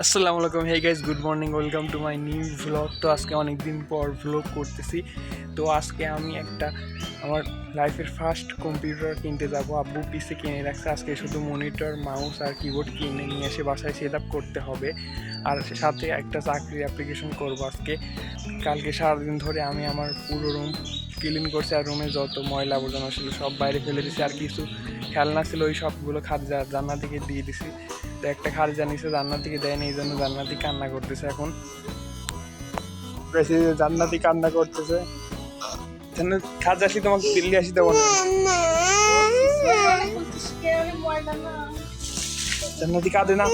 আসসালামু আলাইকুম, hey guys, good morning, welcome to my new vlog. তো আজকে অনেক দিন পর ভ্লগ করতেছি। তো আজকে আমি একটা আমার লাইফের ফার্স্ট কম্পিউটার কিনতে যাব। আব্বু পিসি কিনে রাখছে, আজকে শুধু মনিটর, মাউস আর কিবোর্ড কিনে নিয়ে এসে বাসায় সেট আপ করতে হবে। আর সাথে একটা চাকরির অ্যাপ্লিকেশন করবো আজকে। কালকে সারাদিন ধরে আমি আমার পুরো রুম ক্লিন করছি, আর রুমে যত ময়লা আবর্জনা ছিল সব বাইরে ফেলে দিছি। আর কিছু খেলনা ছিল ওই সবগুলো জান্নাত থেকে দিয়ে দিছি। তো একটা খাট জানিয়েছে জান্নাত থেকে দেয়নি, এই জন্য জান্নাতি কান্না করতেছে। এখন জান্নাতি কান্না করতেছে, খাট আসি তোমাকে দিল্লি আসি দেবো না। জান্নাতি কাঁদে না।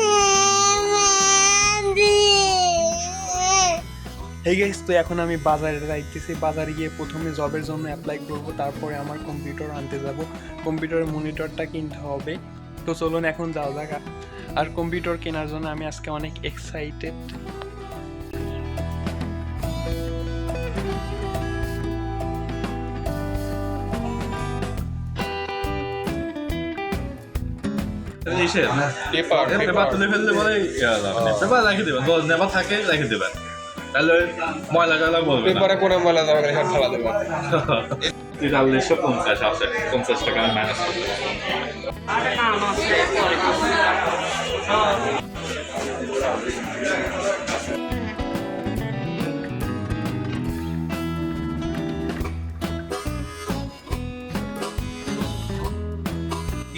এই গাইস, তো এখন আমি বাজারে যাইতেছি। বাজারে গিয়ে প্রথমে জবের জন্য অ্যাপ্লাই করব, তারপরে আমার কম্পিউটার আনতে যাব। কম্পিউটারের মনিটরটা কিনতে হবে। তো চলুন এখন যাওয়া যাক। আর কম্পিউটার কেনার জন্য আমি আজকে অনেক এক্সাইটেড। পেপার তুলে ফেললে বলে পেপার রেখে দেবেন, নেবার থাকে রেখে দেবেন, তাহলে ময়লা টয়লা বলবে পেপারে কোনো ময়লা যাবে না, সব ফেলা দেবে। 4350 আছে, 50 টাকা মাইনাস করবে।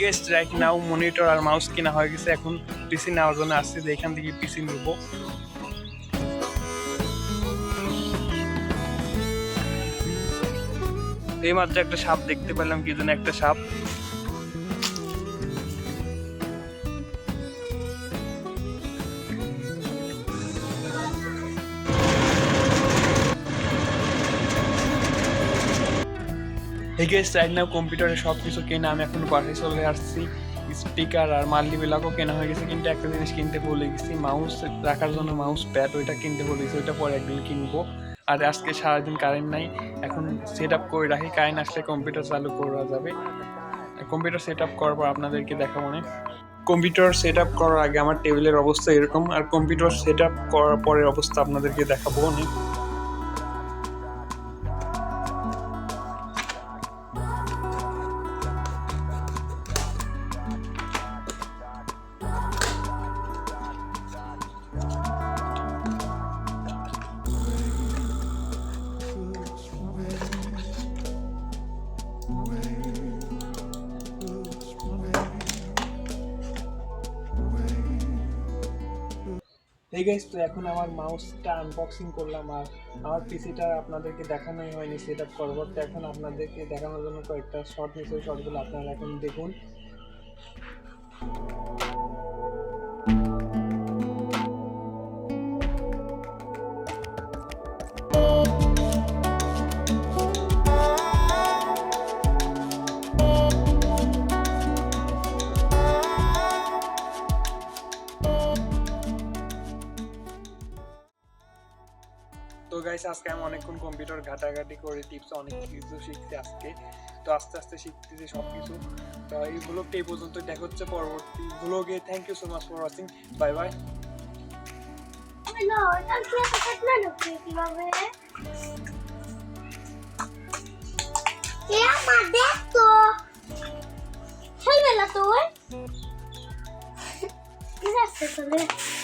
ইয়েস, রাইট নাও মনিটর আর মাউস কেনা হয়ে গেছে। এখন পিসি নেওয়ার জন্য আসছে, যে এখান থেকে পিসি নিব। এই মাত্র একটা সাপ দেখতে পেলাম, কি যেন একটা সাপ। এই গেস, রাইট নাও কম্পিউটারে সব কিছু কেনা, আমি এখন বাসায় চলে আসছি। স্পিকার আর মাল্টি বিলাকও কেনা হয়ে গেছে, কিন্তু একটা জিনিস কিনতে ভুলে গেছি, মাউস রাখার জন্য মাউস প্যাড, ওইটা কিনতে ভুলে গেছি। ওইটা পরে একদিন কিনবো। আর আজকে সারাদিন কারেন্ট নাই, এখন সেট আপ করে রাখি, কারেন্ট আসলে কম্পিউটার চালু করা যাবে। কম্পিউটার সেট আপ করার পর আপনাদেরকে দেখাবো না। কম্পিউটার সেট আপ করার আগে আমার টেবিলের অবস্থা এরকম, আর কম্পিউটার সেট আপ করার পরের অবস্থা আপনাদেরকে দেখাবো না। এই গাইস, তো এখন আমার মাউসটা আনবক্সিং করলাম, আর আমার পিসিটা আপনাদেরকে দেখানোই হয়নি সেট আপ করবো। তো এখন আপনাদেরকে দেখানোর জন্য কয়েকটা শর্ট নিয়েছে, শর্টগুলো আপনারা এখন দেখুন। তো গাইস, আজকে আমি অনেকক্ষণ কম্পিউটার ঘাটাঘাটি করে টিপস অনেক কিছু শিখছি আজকে। তো আস্তে আস্তে শিখতেছি সব কিছু। তো এই ব্লগটা এই পর্যন্ত, দেখা হচ্ছে পরবর্তী ব্লগে। Thank you so much for watching, bye bye. Gracias, Andrés.